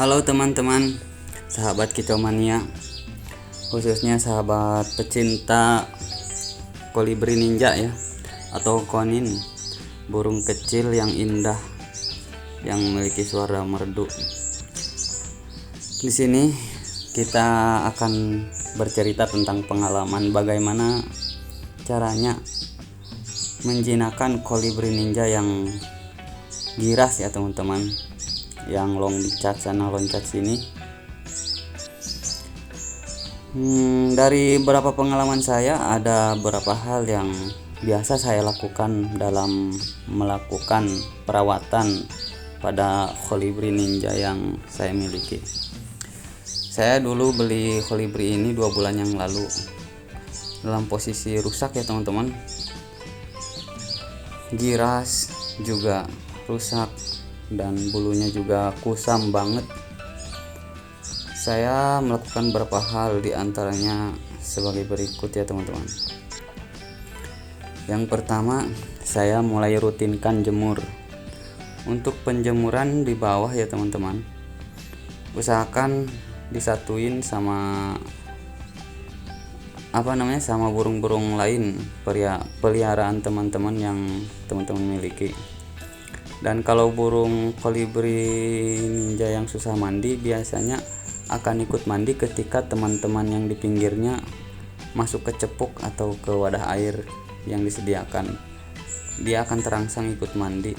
Halo teman-teman, sahabat kicomania, khususnya sahabat pecinta kolibri ninja ya, atau konin, burung kecil yang indah yang memiliki suara merdu. Di sini kita akan bercerita tentang pengalaman bagaimana caranya menjinakkan kolibri ninja yang giras ya teman-teman, yang loncat sana loncat sini. Dari beberapa pengalaman saya, ada beberapa hal yang biasa saya lakukan dalam melakukan perawatan pada kolibri ninja yang saya miliki. Saya dulu beli kolibri ini 2 bulan yang lalu dalam posisi rusak ya teman-teman, giras juga rusak dan bulunya juga kusam banget. Saya melakukan beberapa hal, diantaranya sebagai berikut ya teman-teman. Yang pertama, saya mulai rutinkan jemur. Untuk penjemuran di bawah ya teman-teman, usahakan disatuin sama sama burung-burung lain peliharaan teman-teman yang teman-teman miliki. Dan kalau burung kolibri ninja yang susah mandi biasanya akan ikut mandi ketika teman-teman yang di pinggirnya masuk ke cepuk atau ke wadah air yang disediakan. Dia akan terangsang ikut mandi.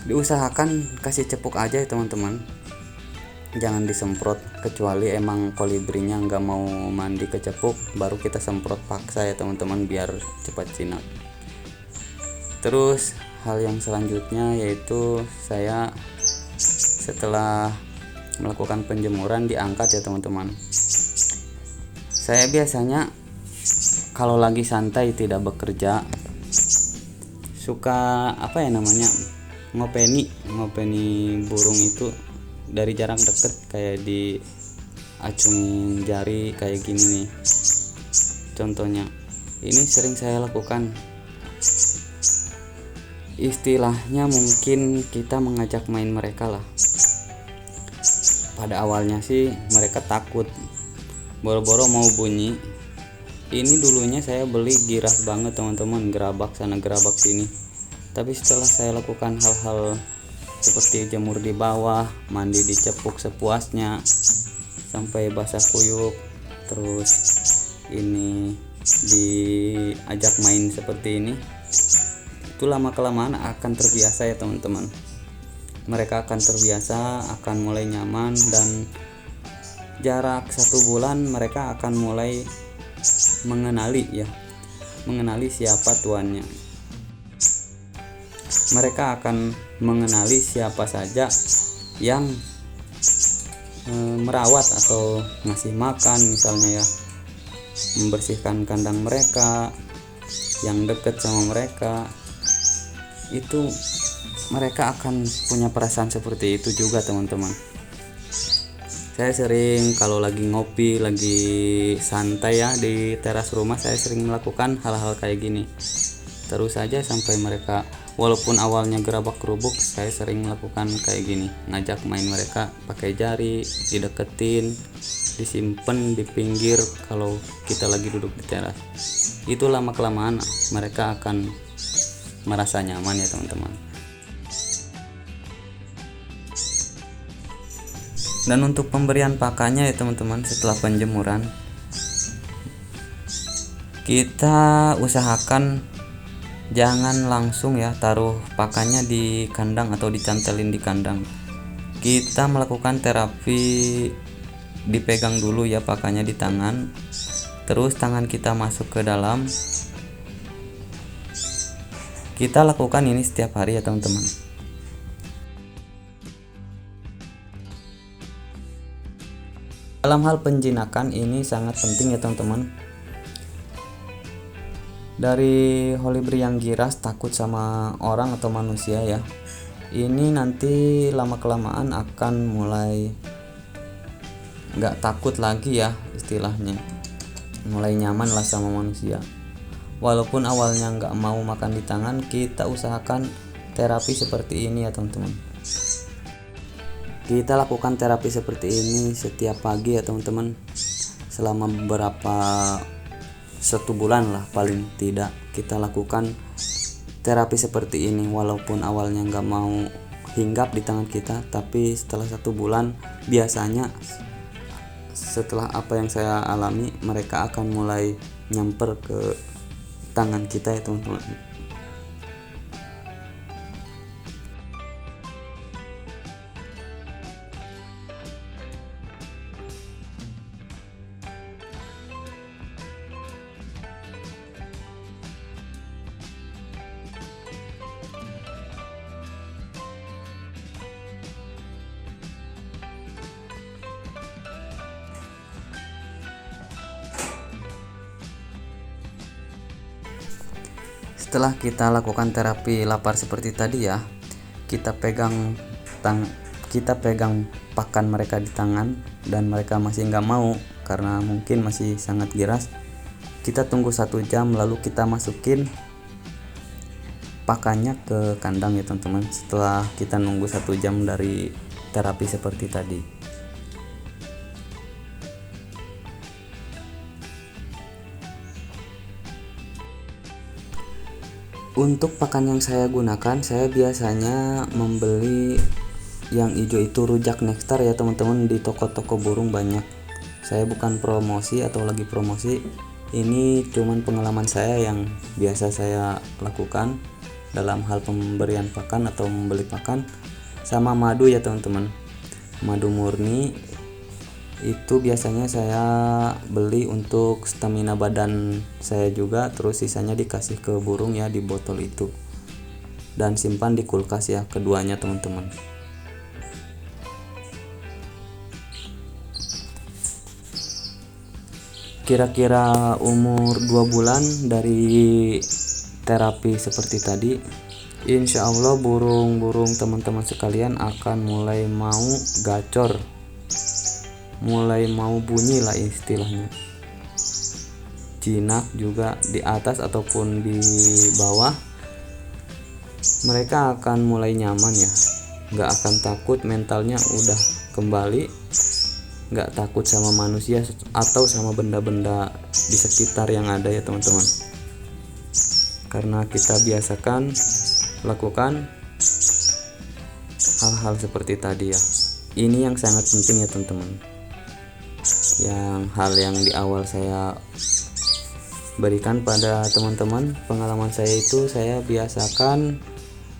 Diusahakan kasih cepuk aja ya teman-teman, jangan disemprot, kecuali emang kolibrinya nggak mau mandi ke cepuk, baru kita semprot paksa ya teman-teman biar cepat jinak. Terus hal yang selanjutnya yaitu saya setelah melakukan penjemuran diangkat ya teman-teman. Saya biasanya kalau lagi santai tidak bekerja suka ngopeni burung itu dari jarak deket, kayak diacungin jari kayak gini nih contohnya. Ini sering saya lakukan, istilahnya mungkin kita mengajak main mereka lah. Pada awalnya sih mereka takut, boro-boro mau bunyi. Ini dulunya saya beli giras banget teman-teman, gerabak sana gerabak sini. Tapi setelah saya lakukan hal-hal seperti jemur di bawah, mandi di cepuk sepuasnya sampai basah kuyup, terus ini diajak main seperti ini, itu lama kelamaan akan terbiasa ya teman-teman. Mereka akan terbiasa, akan mulai nyaman, dan jarak 1 bulan mereka akan mulai mengenali siapa tuannya. Mereka akan mengenali siapa saja yang merawat atau ngasih makan misalnya ya, membersihkan kandang mereka, yang dekat sama mereka. Itu mereka akan punya perasaan seperti itu juga teman-teman. Saya sering kalau lagi ngopi, lagi santai ya di teras rumah, saya sering melakukan hal-hal kayak gini terus saja sampai mereka, walaupun awalnya gerabak kerubuk, saya sering melakukan kayak gini, ngajak main mereka pakai jari, dideketin, disimpan di pinggir kalau kita lagi duduk di teras. Itu lama kelamaan mereka akan merasa nyaman ya teman-teman. Dan untuk pemberian pakannya ya teman-teman, setelah penjemuran kita usahakan jangan langsung ya taruh pakannya di kandang atau dicantelin di kandang. Kita melakukan terapi, dipegang dulu ya pakannya di tangan, terus tangan kita masuk ke dalam. Kita lakukan ini setiap hari ya teman-teman. Dalam hal penjinakan ini sangat penting ya teman-teman. Dari kolibri yang giras takut sama orang atau manusia ya, ini nanti lama kelamaan akan mulai nggak takut lagi ya, istilahnya mulai nyaman lah sama manusia. Walaupun awalnya nggak mau makan di tangan, kita usahakan terapi seperti ini ya teman-teman. Kita lakukan terapi seperti ini setiap pagi ya teman-teman, selama beberapa 1 bulan lah paling tidak kita lakukan terapi seperti ini. Walaupun awalnya nggak mau hinggap di tangan kita, tapi setelah 1 bulan biasanya setelah apa yang saya alami, mereka akan mulai nyamper ke tangan kita ya teman-teman. Setelah kita lakukan terapi lapar seperti tadi ya, kita pegang pakan mereka di tangan dan mereka masih nggak mau karena mungkin masih sangat giras. Kita tunggu 1 jam lalu kita masukin pakannya ke kandang ya teman-teman, setelah kita nunggu 1 jam dari terapi seperti tadi. Untuk pakan yang saya gunakan, saya biasanya membeli yang hijau itu rujak Nexstar ya teman-teman, di toko-toko burung banyak. Saya bukan promosi atau lagi promosi, ini cuman pengalaman saya yang biasa saya lakukan dalam hal pemberian pakan atau membeli pakan. Sama madu ya teman-teman, madu murni itu biasanya saya beli untuk stamina badan saya juga, terus sisanya dikasih ke burung ya di botol itu, dan simpan di kulkas ya keduanya teman-teman. Kira-kira umur 2 bulan dari terapi seperti tadi, insya Allah burung-burung teman-teman sekalian akan mulai mau gacor, mulai mau bunyi lah istilahnya. Jinak juga di atas ataupun di bawah, mereka akan mulai nyaman ya, nggak akan takut, mentalnya udah kembali, nggak takut sama manusia atau sama benda-benda di sekitar yang ada ya teman-teman, karena kita biasakan lakukan hal-hal seperti tadi ya. Ini yang sangat penting ya teman-teman, hal yang di awal saya berikan pada teman-teman. Pengalaman saya itu saya biasakan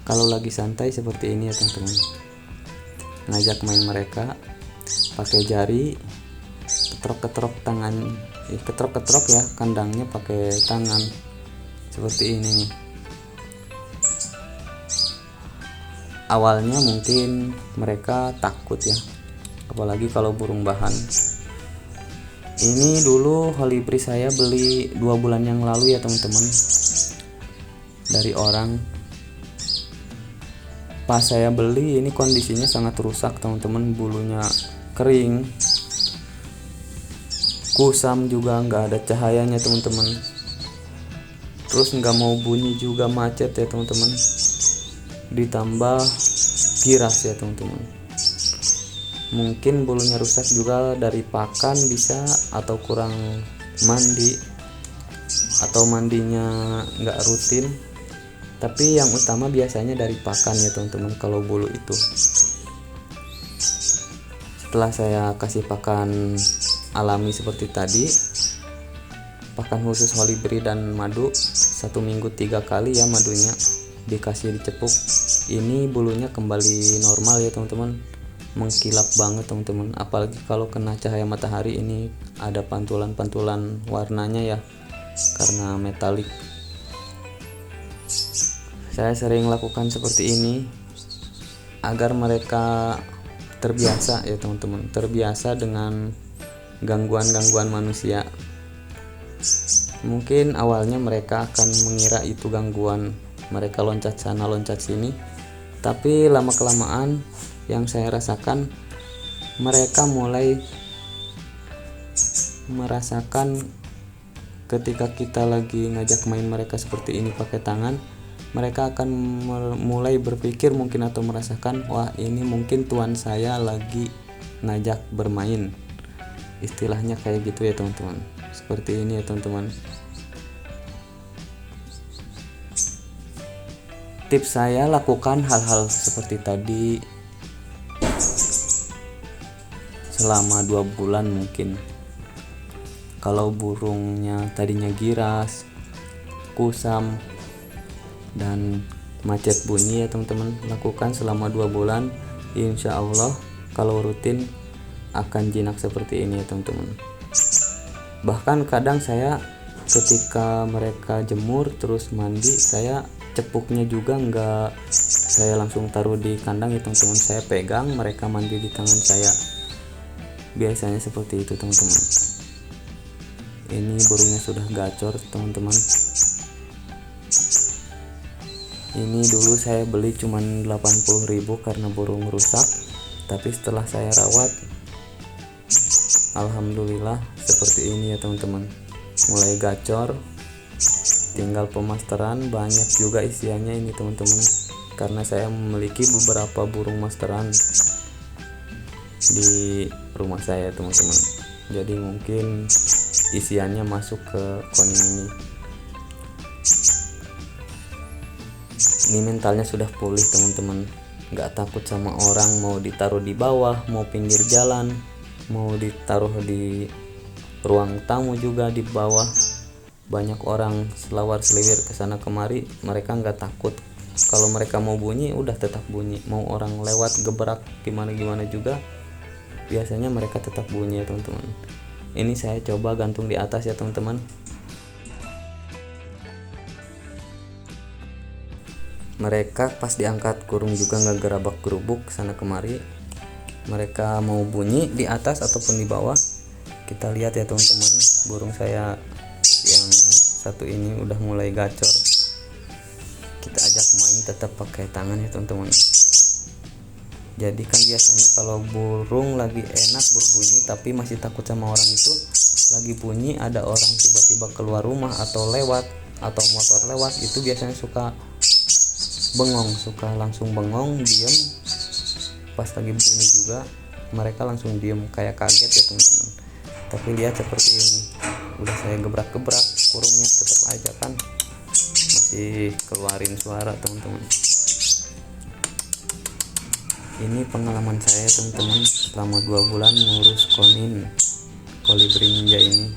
kalau lagi santai seperti ini ya teman-teman, ngajak main mereka pakai jari, ketrok-ketrok tangan, ketrok-ketrok ya kandangnya pakai tangan seperti ini nih. Awalnya mungkin mereka takut ya, apalagi kalau burung bahan. Ini dulu kolibri saya beli 2 bulan yang lalu ya teman-teman, dari orang. Pas saya beli ini kondisinya sangat rusak teman-teman, bulunya kering, kusam juga, nggak ada cahayanya teman-teman, terus nggak mau bunyi juga, macet ya teman-teman, ditambah giras ya teman-teman. Mungkin bulunya rusak juga dari pakan bisa, atau kurang mandi, atau mandinya nggak rutin. Tapi yang utama biasanya dari pakan ya teman-teman kalau bulu itu. Setelah saya kasih pakan alami seperti tadi, pakan khusus kolibri dan madu, 1 minggu 3 kali ya madunya dikasih dicepuk, ini bulunya kembali normal ya teman-teman, mengkilap banget teman-teman. Apalagi kalau kena cahaya matahari, ini ada pantulan-pantulan warnanya ya karena metalik. Saya sering lakukan seperti ini agar mereka terbiasa ya teman-teman, terbiasa dengan gangguan-gangguan manusia. Mungkin awalnya mereka akan mengira itu gangguan, mereka loncat sana loncat sini, tapi lama-kelamaan yang saya rasakan, mereka mulai merasakan ketika kita lagi ngajak main mereka seperti ini pakai tangan, mereka akan mulai berpikir mungkin atau merasakan, wah ini mungkin tuan saya lagi ngajak bermain, istilahnya kayak gitu ya teman-teman. Seperti ini ya teman-teman. Tips saya, lakukan hal-hal seperti tadi selama 2 bulan mungkin. Kalau burungnya tadinya giras, kusam, dan macet bunyi ya teman-teman, lakukan selama 2 bulan. Insya Allah kalau rutin akan jinak seperti ini ya teman-teman. Bahkan kadang saya ketika mereka jemur terus mandi, saya cepuknya juga enggak saya langsung taruh di kandang ya teman-teman, saya pegang, mereka mandi di tangan saya. Biasanya seperti itu teman-teman. Ini burungnya sudah gacor teman-teman. Ini dulu saya beli cuman 80.000 karena burung rusak, tapi setelah saya rawat alhamdulillah seperti ini ya teman-teman. Mulai gacor, tinggal pemasteran. Banyak juga isiannya ini teman-teman, karena saya memiliki beberapa burung masteran di rumah saya teman-teman. Jadi mungkin isiannya masuk ke koning ini. Ini mentalnya sudah pulih teman-teman, nggak takut sama orang, mau ditaruh di bawah, mau pinggir jalan, mau ditaruh di ruang tamu juga di bawah. Banyak orang selawar seliwir kesana kemari, mereka nggak takut. Kalau mereka mau bunyi udah tetap bunyi, mau orang lewat gebrak gimana juga biasanya mereka tetap bunyi ya teman-teman. Ini saya coba gantung di atas ya teman-teman. Mereka pas diangkat kurung juga nggak gerabak gerubuk sana kemari. Mereka mau bunyi di atas ataupun di bawah. Kita lihat ya teman-teman, burung saya yang satu ini udah mulai gacor. Kita ajak main tetap pakai tangan ya teman-teman. Jadi kan biasanya kalau burung lagi enak berbunyi tapi masih takut sama orang, itu lagi bunyi ada orang tiba-tiba keluar rumah atau lewat atau motor lewat, itu biasanya suka bengong, suka langsung bengong, diem. Pas lagi bunyi juga mereka langsung diem kayak kaget ya teman-teman. Tapi lihat seperti ini, udah saya gebrak-gebrak kurungnya tetap aja kan masih keluarin suara teman-teman. Ini pengalaman saya teman-teman selama 2 bulan mengurus kolibri ninja ini.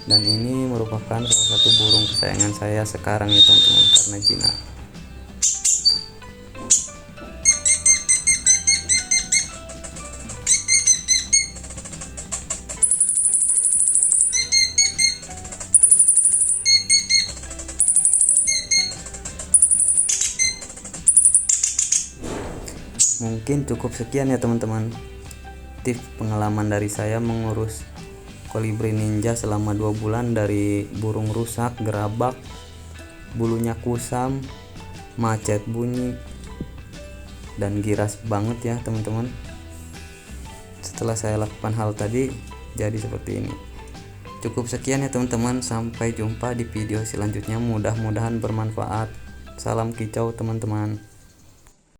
Dan ini merupakan salah satu burung kesayangan saya sekarang ya teman-teman, karena jinak. Mungkin cukup sekian ya teman-teman, tips pengalaman dari saya mengurus kolibri ninja selama 2 bulan, dari burung rusak, gerabak, bulunya kusam, macet bunyi, dan giras banget ya teman-teman. Setelah saya lakukan hal tadi jadi seperti ini. Cukup sekian ya teman-teman, sampai jumpa di video selanjutnya, mudah-mudahan bermanfaat. Salam kicau teman-teman.